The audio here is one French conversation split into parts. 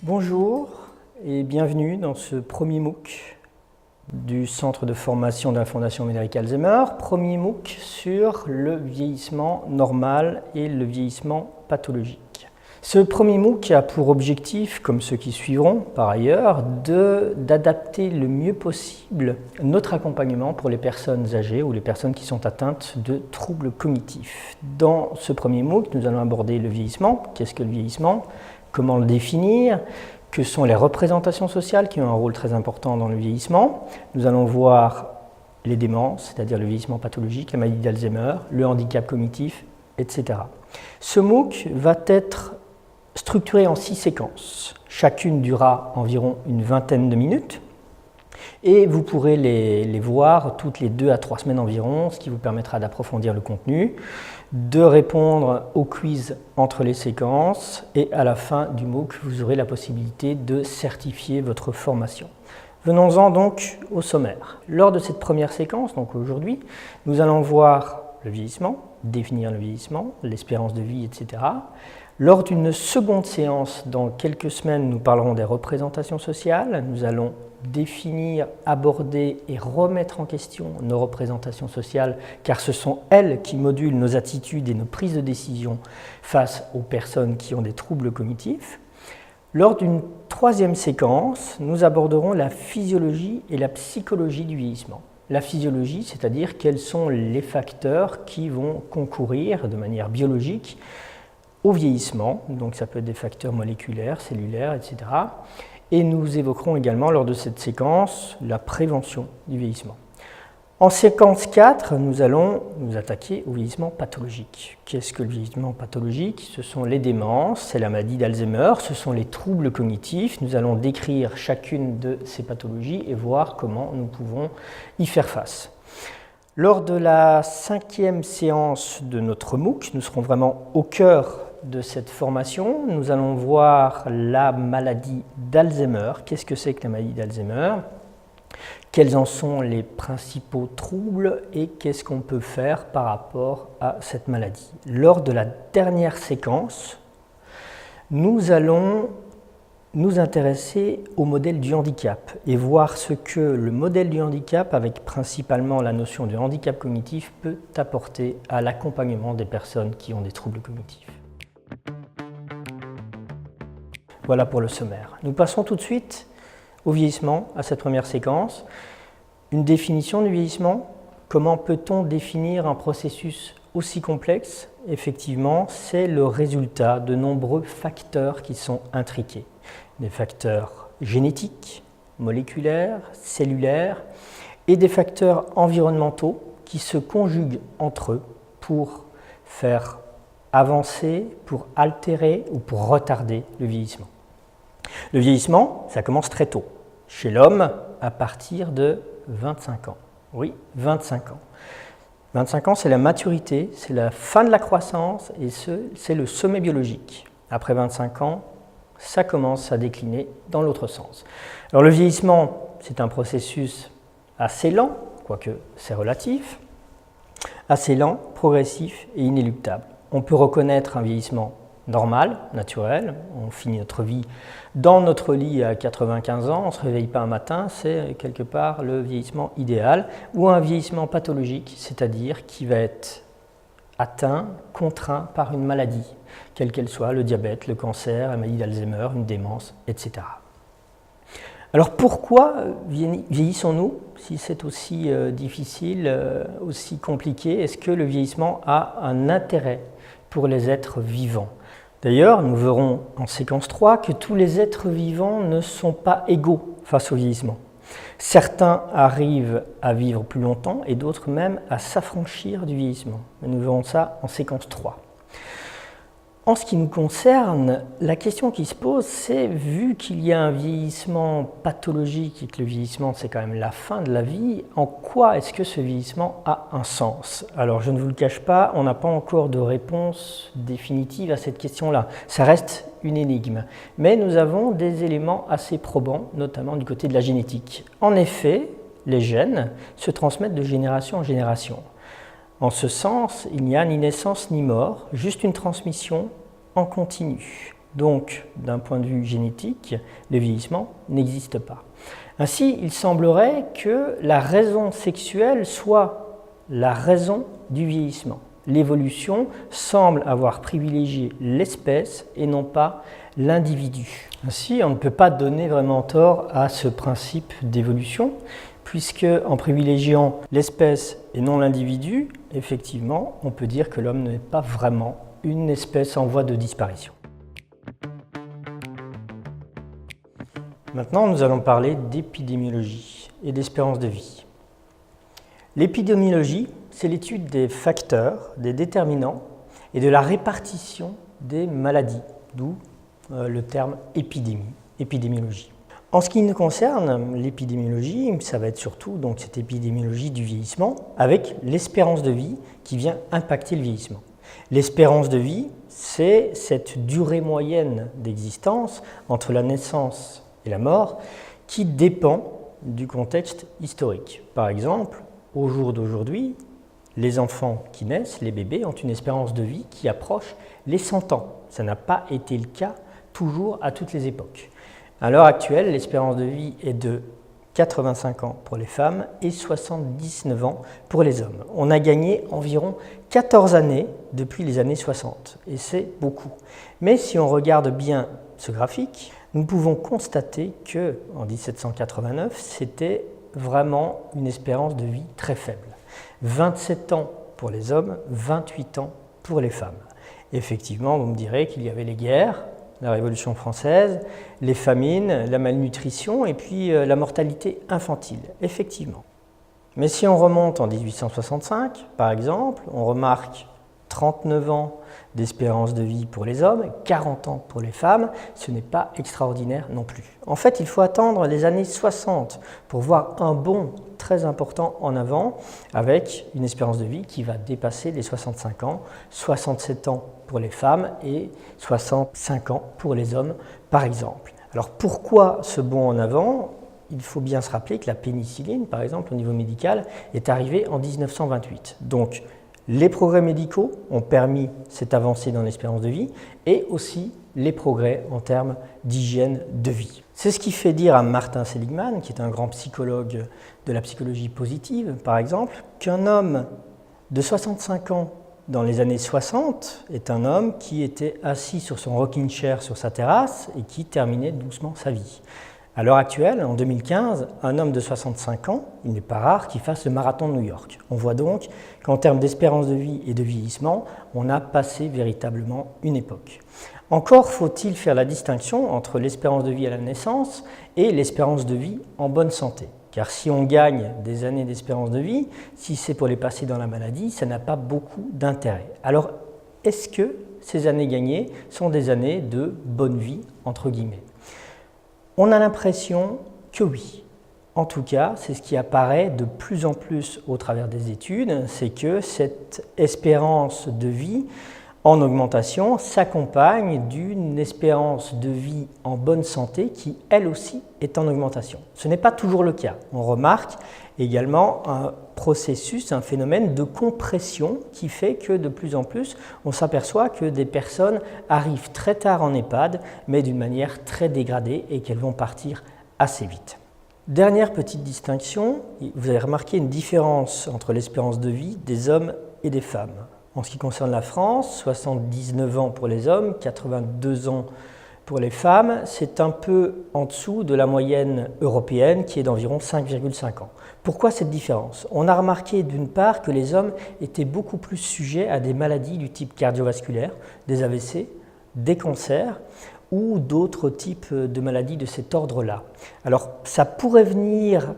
Bonjour et bienvenue dans ce premier MOOC du Centre de formation de la Fondation Médéric Alzheimer, premier MOOC sur le vieillissement normal et le vieillissement pathologique. Ce premier MOOC a pour objectif, comme ceux qui suivront par ailleurs, d'adapter le mieux possible notre accompagnement pour les personnes âgées ou les personnes qui sont atteintes de troubles cognitifs. Dans ce premier MOOC, nous allons aborder le vieillissement. Qu'est-ce que le vieillissement ? Comment le définir ? Que sont les représentations sociales qui ont un rôle très important dans le vieillissement. Nous allons voir les démences, c'est-à-dire le vieillissement pathologique, la maladie d'Alzheimer, le handicap cognitif, etc. Ce MOOC va être structuré en 6 séquences. Chacune durera environ une vingtaine de minutes et vous pourrez les voir toutes les 2 à 3 semaines environ, ce qui vous permettra d'approfondir le contenu, de répondre aux quiz entre les séquences et à la fin du MOOC, vous aurez la possibilité de certifier votre formation. Venons-en donc au sommaire. Lors de cette première séquence, donc aujourd'hui, nous allons voir le vieillissement, définir le vieillissement, l'espérance de vie, etc. Lors d'une seconde séance, dans quelques semaines, nous parlerons des représentations sociales. Nous allons définir, aborder et remettre en question nos représentations sociales, car ce sont elles qui modulent nos attitudes et nos prises de décision face aux personnes qui ont des troubles cognitifs. Lors d'une troisième séquence, nous aborderons la physiologie et la psychologie du vieillissement. La physiologie, c'est-à-dire quels sont les facteurs qui vont concourir de manière biologique au vieillissement, donc ça peut être des facteurs moléculaires, cellulaires, etc. Et nous évoquerons également lors de cette séquence la prévention du vieillissement. En séquence 4, nous allons nous attaquer au vieillissement pathologique. Qu'est-ce que le vieillissement pathologique ? Ce sont les démences, c'est la maladie d'Alzheimer, ce sont les troubles cognitifs. Nous allons décrire chacune de ces pathologies et voir comment nous pouvons y faire face. Lors de la 5e séance de notre MOOC, nous serons vraiment au cœur de cette formation. Nous allons voir la maladie d'Alzheimer. Qu'est-ce que c'est que la maladie d'Alzheimer ? Quels en sont les principaux troubles et qu'est-ce qu'on peut faire par rapport à cette maladie ? Lors de la dernière séquence, nous allons nous intéresser au modèle du handicap et voir ce que le modèle du handicap, avec principalement la notion de handicap cognitif, peut apporter à l'accompagnement des personnes qui ont des troubles cognitifs. Voilà pour le sommaire. Nous passons tout de suite au vieillissement, à cette première séquence. Une définition du vieillissement. Comment peut-on définir un processus aussi complexe ? Effectivement, c'est le résultat de nombreux facteurs qui sont intriqués. Des facteurs génétiques, moléculaires, cellulaires et des facteurs environnementaux qui se conjuguent entre eux pour faire avancer, pour altérer ou pour retarder le vieillissement. Le vieillissement, ça commence très tôt, chez l'homme à partir de 25 ans. Oui, 25 ans. 25 ans, c'est la maturité, c'est la fin de la croissance et c'est le sommet biologique. Après 25 ans, ça commence à décliner dans l'autre sens. Alors le vieillissement, c'est un processus assez lent, quoique c'est relatif, assez lent, progressif et inéluctable. On peut reconnaître un vieillissement normal, naturel, on finit notre vie dans notre lit à 95 ans, on ne se réveille pas un matin, c'est quelque part le vieillissement idéal, ou un vieillissement pathologique, c'est-à-dire qui va être atteint, contraint par une maladie, quelle qu'elle soit, le diabète, le cancer, la maladie d'Alzheimer, une démence, etc. Alors pourquoi vieillissons-nous si c'est aussi difficile, aussi compliqué ? Est-ce que le vieillissement a un intérêt pour les êtres vivants ? D'ailleurs, nous verrons en séquence 3 que tous les êtres vivants ne sont pas égaux face au vieillissement. Certains arrivent à vivre plus longtemps et d'autres même à s'affranchir du vieillissement. Nous verrons ça en séquence 3. En ce qui nous concerne, la question qui se pose, c'est, vu qu'il y a un vieillissement pathologique et que le vieillissement, c'est quand même la fin de la vie, en quoi est-ce que ce vieillissement a un sens ? Alors, je ne vous le cache pas, on n'a pas encore de réponse définitive à cette question-là. Ça reste une énigme. Mais nous avons des éléments assez probants, notamment du côté de la génétique. En effet, les gènes se transmettent de génération en génération. En ce sens, il n'y a ni naissance ni mort, juste une transmission en continu. Donc, d'un point de vue génétique, le vieillissement n'existe pas. Ainsi, il semblerait que la raison sexuelle soit la raison du vieillissement. L'évolution semble avoir privilégié l'espèce et non pas l'individu. Ainsi, on ne peut pas donner vraiment tort à ce principe d'évolution, puisque en privilégiant l'espèce et non l'individu, effectivement, on peut dire que l'homme n'est pas vraiment une espèce en voie de disparition. Maintenant, nous allons parler d'épidémiologie et d'espérance de vie. L'épidémiologie, c'est l'étude des facteurs, des déterminants et de la répartition des maladies, d'où le terme épidémiologie. En ce qui nous concerne, l'épidémiologie, ça va être surtout donc, cette épidémiologie du vieillissement avec l'espérance de vie qui vient impacter le vieillissement. L'espérance de vie, c'est cette durée moyenne d'existence entre la naissance et la mort qui dépend du contexte historique. Par exemple, au jour d'aujourd'hui, les enfants qui naissent, les bébés, ont une espérance de vie qui approche les 100 ans. Ça n'a pas été le cas toujours à toutes les époques. À l'heure actuelle, l'espérance de vie est de 85 ans pour les femmes et 79 ans pour les hommes. On a gagné environ 14 années depuis les années 60, et c'est beaucoup. Mais si on regarde bien ce graphique, nous pouvons constater qu'en 1789, c'était vraiment une espérance de vie très faible. 27 ans pour les hommes, 28 ans pour les femmes. Effectivement, vous me direz qu'il y avait les guerres, la Révolution française, les famines, la malnutrition et puis la mortalité infantile, effectivement. Mais si on remonte en 1865, par exemple, on remarque 39 ans d'espérance de vie pour les hommes, 40 ans pour les femmes, ce n'est pas extraordinaire non plus. En fait, il faut attendre les années 60 pour voir un bond très important en avant avec une espérance de vie qui va dépasser les 65 ans, 67 ans pour les femmes et 65 ans pour les hommes, par exemple. Alors pourquoi ce bond en avant ? Il faut bien se rappeler que la pénicilline, par exemple, au niveau médical, est arrivée en 1928. Donc, les progrès médicaux ont permis cette avancée dans l'espérance de vie et aussi les progrès en termes d'hygiène de vie. C'est ce qui fait dire à Martin Seligman, qui est un grand psychologue de la psychologie positive, par exemple, qu'un homme de 65 ans dans les années 60 est un homme qui était assis sur son rocking chair sur sa terrasse et qui terminait doucement sa vie. À l'heure actuelle, en 2015, un homme de 65 ans, il n'est pas rare qu'il fasse le marathon de New York. On voit donc qu'en termes d'espérance de vie et de vieillissement, on a passé véritablement une époque. Encore faut-il faire la distinction entre l'espérance de vie à la naissance et l'espérance de vie en bonne santé. Car si on gagne des années d'espérance de vie, si c'est pour les passer dans la maladie, ça n'a pas beaucoup d'intérêt. Alors, est-ce que ces années gagnées sont des années de bonne vie, entre guillemets ? On a l'impression que oui. En tout cas, c'est ce qui apparaît de plus en plus au travers des études, c'est que cette espérance de vie en augmentation s'accompagne d'une espérance de vie en bonne santé qui, elle aussi, est en augmentation. Ce n'est pas toujours le cas. On remarque également un processus, un phénomène de compression qui fait que de plus en plus, on s'aperçoit que des personnes arrivent très tard en EHPAD, mais d'une manière très dégradée et qu'elles vont partir assez vite. Dernière petite distinction, vous avez remarqué une différence entre l'espérance de vie des hommes et des femmes. En ce qui concerne la France, 79 ans pour les hommes, 82 ans pour les femmes, c'est un peu en dessous de la moyenne européenne qui est d'environ 5,5 ans. Pourquoi cette différence ? On a remarqué d'une part que les hommes étaient beaucoup plus sujets à des maladies du type cardiovasculaire, des AVC, des cancers ou d'autres types de maladies de cet ordre-là. Alors ça pourrait venir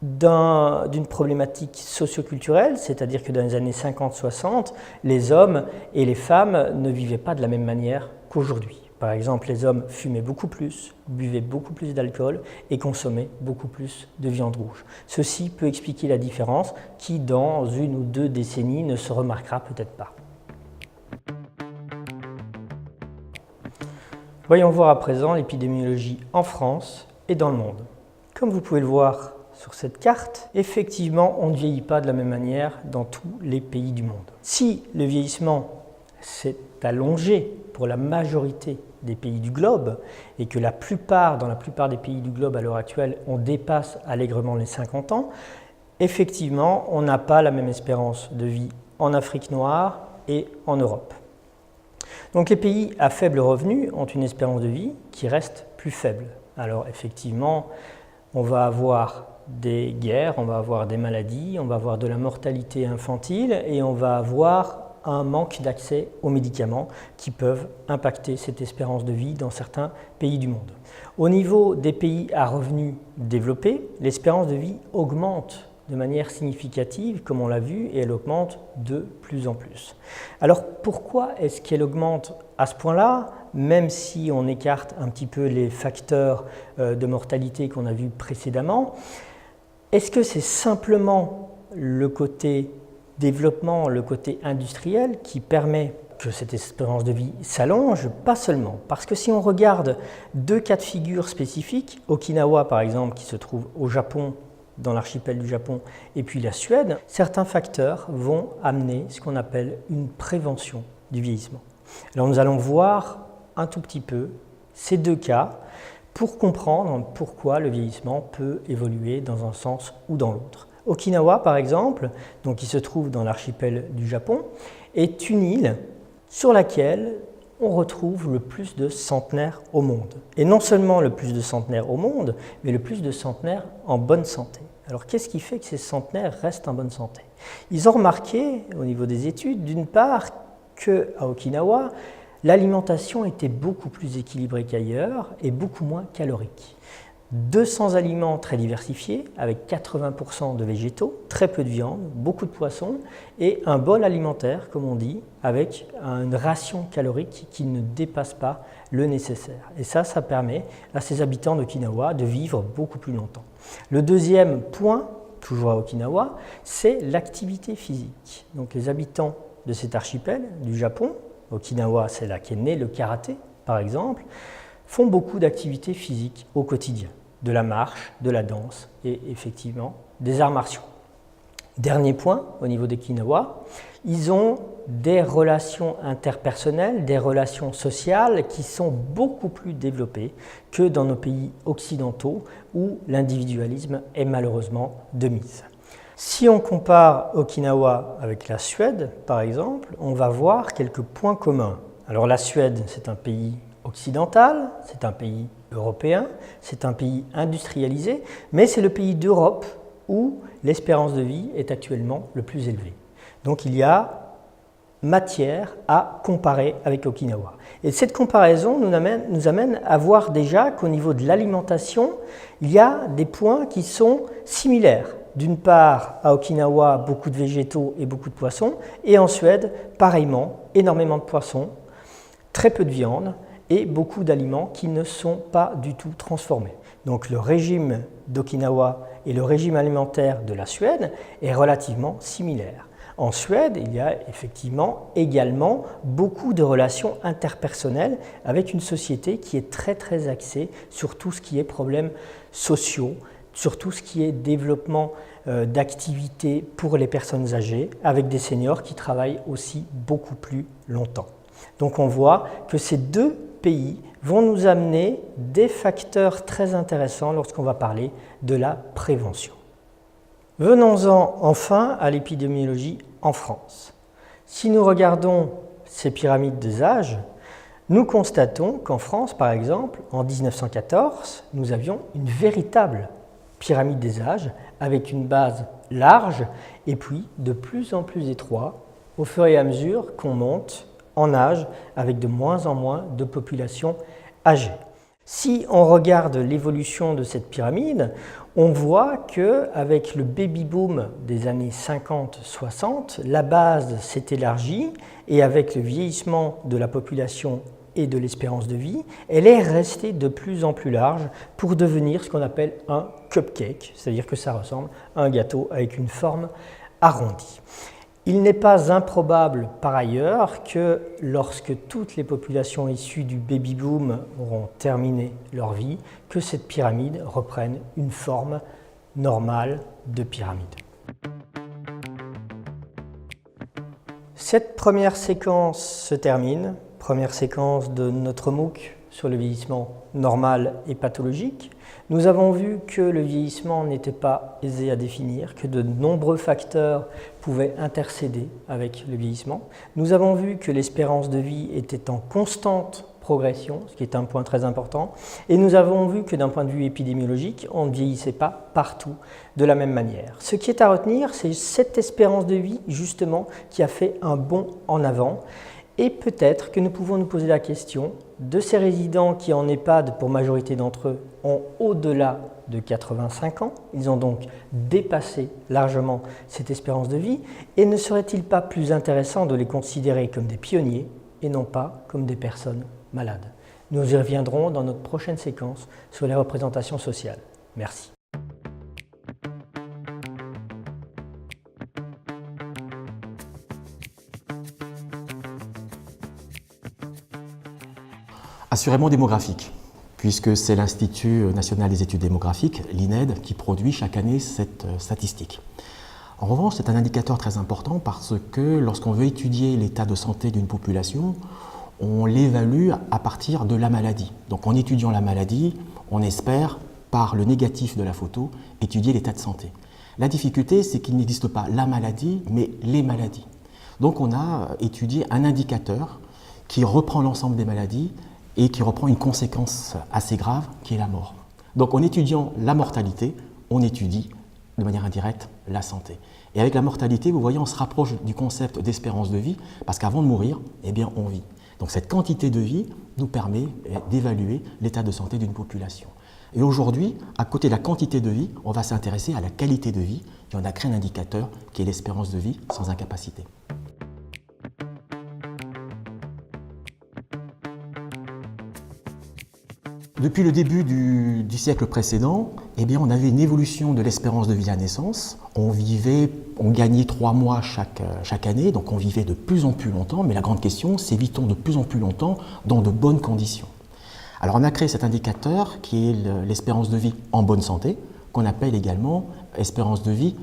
d'une problématique socioculturelle, c'est-à-dire que dans les années 50-60, les hommes et les femmes ne vivaient pas de la même manière qu'aujourd'hui. Par exemple, les hommes fumaient beaucoup plus, buvaient beaucoup plus d'alcool et consommaient beaucoup plus de viande rouge. Ceci peut expliquer la différence qui, dans 1 ou 2 décennies, ne se remarquera peut-être pas. Voyons voir à présent l'épidémiologie en France et dans le monde. Comme vous pouvez le voir sur cette carte, effectivement, on ne vieillit pas de la même manière dans tous les pays du monde. Si le vieillissement s'est allongé pour la majorité des pays du globe et que dans la plupart des pays du globe à l'heure actuelle, on dépasse allègrement les 50 ans, effectivement, on n'a pas la même espérance de vie en Afrique noire et en Europe. Donc les pays à faible revenu ont une espérance de vie qui reste plus faible. Alors effectivement, on va avoir des guerres, on va avoir des maladies, on va avoir de la mortalité infantile et on va avoir un manque d'accès aux médicaments qui peuvent impacter cette espérance de vie dans certains pays du monde. Au niveau des pays à revenus développés, l'espérance de vie augmente de manière significative, comme on l'a vu, et elle augmente de plus en plus. Alors pourquoi est-ce qu'elle augmente à ce point-là, même si on écarte un petit peu les facteurs de mortalité qu'on a vus précédemment? Est-ce que c'est simplement le côté développement, le côté industriel qui permet que cette espérance de vie s'allonge? Pas seulement, parce que si on regarde deux cas de figure spécifiques, Okinawa par exemple qui se trouve au Japon, dans l'archipel du Japon, et puis la Suède, certains facteurs vont amener ce qu'on appelle une prévention du vieillissement. Alors nous allons voir un tout petit peu ces deux cas pour comprendre pourquoi le vieillissement peut évoluer dans un sens ou dans l'autre. Okinawa, par exemple, donc qui se trouve dans l'archipel du Japon, est une île sur laquelle on retrouve le plus de centenaires au monde. Et non seulement le plus de centenaires au monde, mais le plus de centenaires en bonne santé. Alors qu'est-ce qui fait que ces centenaires restent en bonne santé? Ils ont remarqué, au niveau des études, d'une part, qu'à Okinawa, l'alimentation était beaucoup plus équilibrée qu'ailleurs et beaucoup moins calorique. 200 aliments très diversifiés, avec 80% de végétaux, très peu de viande, beaucoup de poissons, et un bol alimentaire, comme on dit, avec une ration calorique qui ne dépasse pas le nécessaire. Et ça permet à ces habitants d'Okinawa de vivre beaucoup plus longtemps. Le deuxième point, toujours à Okinawa, c'est l'activité physique. Donc les habitants de cet archipel, du Japon, Okinawa, c'est là qu'est né le karaté, par exemple, font beaucoup d'activités physiques au quotidien. De la marche, de la danse et effectivement des arts martiaux. Dernier point, au niveau d'Okinawa, ils ont des relations interpersonnelles, des relations sociales qui sont beaucoup plus développées que dans nos pays occidentaux où l'individualisme est malheureusement de mise. Si on compare Okinawa avec la Suède, par exemple, on va voir quelques points communs. Alors la Suède, c'est un pays occidental, c'est un pays européen, c'est un pays industrialisé, mais c'est le pays d'Europe où l'espérance de vie est actuellement le plus élevée. Donc il y a matière à comparer avec Okinawa. Et cette comparaison nous amène à voir déjà qu'au niveau de l'alimentation, il y a des points qui sont similaires. D'une part, à Okinawa, beaucoup de végétaux et beaucoup de poissons, et en Suède, pareillement, énormément de poissons, très peu de viande, et beaucoup d'aliments qui ne sont pas du tout transformés. Donc le régime d'Okinawa et le régime alimentaire de la Suède est relativement similaire. En Suède, il y a effectivement également beaucoup de relations interpersonnelles avec une société qui est très axée sur tout ce qui est problèmes sociaux, sur tout ce qui est développement d'activités pour les personnes âgées, avec des seniors qui travaillent aussi beaucoup plus longtemps. Donc on voit que ces deux pays vont nous amener des facteurs très intéressants lorsqu'on va parler de la prévention. Venons-en enfin à l'épidémiologie en France. Si nous regardons ces pyramides des âges, nous constatons qu'en France, par exemple, en 1914, nous avions une véritable pyramide des âges avec une base large et puis de plus en plus étroite au fur et à mesure qu'on monte en âge avec de moins en moins de population âgée. Si on regarde l'évolution de cette pyramide, on voit qu'avec le baby-boom des années 50-60, la base s'est élargie et avec le vieillissement de la population et de l'espérance de vie, elle est restée de plus en plus large pour devenir ce qu'on appelle un cupcake, c'est-à-dire que ça ressemble à un gâteau avec une forme arrondie. Il n'est pas improbable par ailleurs que lorsque toutes les populations issues du baby-boom auront terminé leur vie, que cette pyramide reprenne une forme normale de pyramide. Cette première séquence se termine, première séquence de notre MOOC sur le vieillissement normal et pathologique. Nous avons vu que le vieillissement n'était pas aisé à définir, que de nombreux facteurs pouvaient intercéder avec le vieillissement. Nous avons vu que l'espérance de vie était en constante progression, ce qui est un point très important. Et nous avons vu que d'un point de vue épidémiologique, on ne vieillissait pas partout de la même manière. Ce qui est à retenir, c'est cette espérance de vie, justement, qui a fait un bond en avant. Et peut-être que nous pouvons nous poser la question de ces résidents qui en EHPAD, pour majorité d'entre eux, ont au-delà de 85 ans. Ils ont donc dépassé largement cette espérance de vie. Et ne serait-il pas plus intéressant de les considérer comme des pionniers et non pas comme des personnes malades? Nous y reviendrons dans notre prochaine séquence sur les représentations sociales. Merci. Assurément démographique, puisque c'est l'Institut national des études démographiques, l'INED, qui produit chaque année cette statistique. En revanche, c'est un indicateur très important parce que lorsqu'on veut étudier l'état de santé d'une population, on l'évalue à partir de la maladie. Donc en étudiant la maladie, on espère, par le négatif de la photo, étudier l'état de santé. La difficulté, c'est qu'il n'existe pas la maladie, mais les maladies. Donc on a étudié un indicateur qui reprend l'ensemble des maladies et qui reprend une conséquence assez grave qui est la mort. Donc en étudiant la mortalité, on étudie de manière indirecte la santé. Et avec la mortalité, vous voyez, on se rapproche du concept d'espérance de vie parce qu'avant de mourir, eh bien, on vit. Donc cette quantité de vie nous permet d'évaluer l'état de santé d'une population. Et aujourd'hui, à côté de la quantité de vie, on va s'intéresser à la qualité de vie et on a créé un indicateur qui est l'espérance de vie sans incapacité. Depuis le début du siècle précédent, eh bien, on avait une évolution de l'espérance de vie à naissance. On gagnait 3 mois chaque année, donc on vivait de plus en plus longtemps. Mais la grande question, c'est vit-on de plus en plus longtemps dans de bonnes conditions? Alors on a créé cet indicateur qui est l'espérance de vie en bonne santé, qu'on appelle également espérance de vie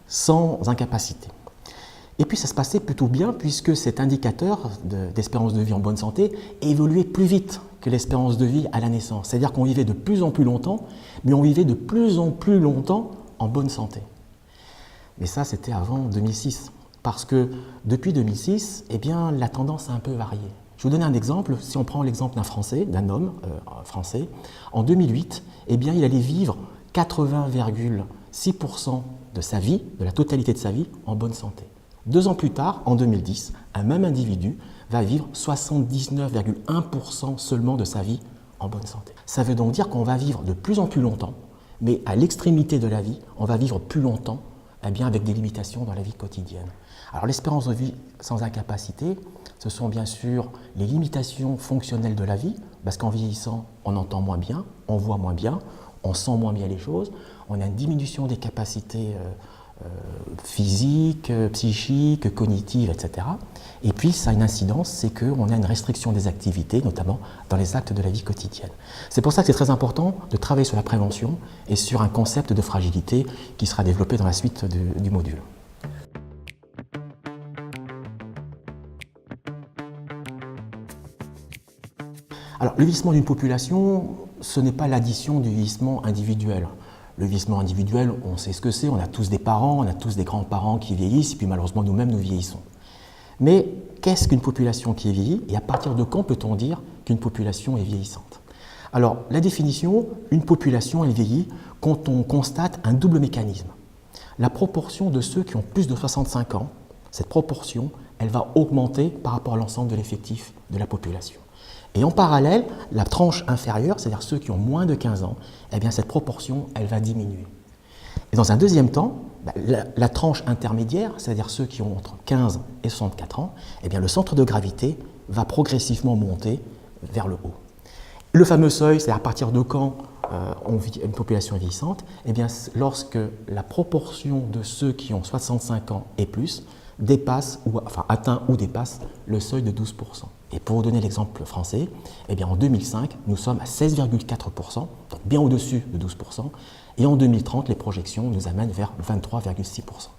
sans incapacité. Et puis ça se passait plutôt bien puisque cet indicateur d'espérance de vie en bonne santé évoluait plus vite que l'espérance de vie à la naissance. C'est-à-dire qu'on vivait de plus en plus longtemps, mais on vivait de plus en plus longtemps en bonne santé. Mais ça, c'était avant 2006. Parce que depuis 2006, eh bien, la tendance a un peu varié. Je vais vous donner un exemple. Si on prend l'exemple d'un Français, d'un homme français, en 2008, eh bien, il allait vivre 80,6% de sa vie, de la totalité de sa vie, en bonne santé. 2 ans plus tard, en 2010, un même individu va vivre 79,1% seulement de sa vie en bonne santé. Ça veut donc dire qu'on va vivre de plus en plus longtemps, mais à l'extrémité de la vie, on va vivre plus longtemps, eh bien avec des limitations dans la vie quotidienne. Alors l'espérance de vie sans incapacité, ce sont bien sûr les limitations fonctionnelles de la vie, parce qu'en vieillissant, on entend moins bien, on voit moins bien, on sent moins bien les choses, on a une diminution des capacités physiques, psychiques, cognitives, etc. Et puis, ça a une incidence, c'est qu'on a une restriction des activités, notamment dans les actes de la vie quotidienne. C'est pour ça que c'est très important de travailler sur la prévention et sur un concept de fragilité qui sera développé dans la suite du module. Alors, le vieillissement d'une population, ce n'est pas l'addition du vieillissement individuel. Le vieillissement individuel, on sait ce que c'est, on a tous des parents, on a tous des grands-parents qui vieillissent, et puis malheureusement nous-mêmes nous vieillissons. Mais qu'est-ce qu'une population qui est vieillie et à partir de quand peut-on dire qu'une population est vieillissante? Alors la définition, une population elle vieillit quand on constate un double mécanisme. La proportion de ceux qui ont plus de 65 ans, cette proportion, elle va augmenter par rapport à l'ensemble de l'effectif de la population. Et en parallèle, la tranche inférieure, c'est-à-dire ceux qui ont moins de 15 ans, eh bien cette proportion, elle va diminuer. Et dans un deuxième temps, la tranche intermédiaire, c'est-à-dire ceux qui ont entre 15 et 64 ans, eh bien le centre de gravité va progressivement monter vers le haut. Le fameux seuil, c'est à partir de quand on vit une population vieillissante, eh bien lorsque la proportion de ceux qui ont 65 ans et plus atteint ou dépasse le seuil de 12%. Et pour vous donner l'exemple français, eh bien en 2005, nous sommes à 16,4%, donc bien au-dessus de 12%, et en 2030, les projections nous amènent vers 23,6%.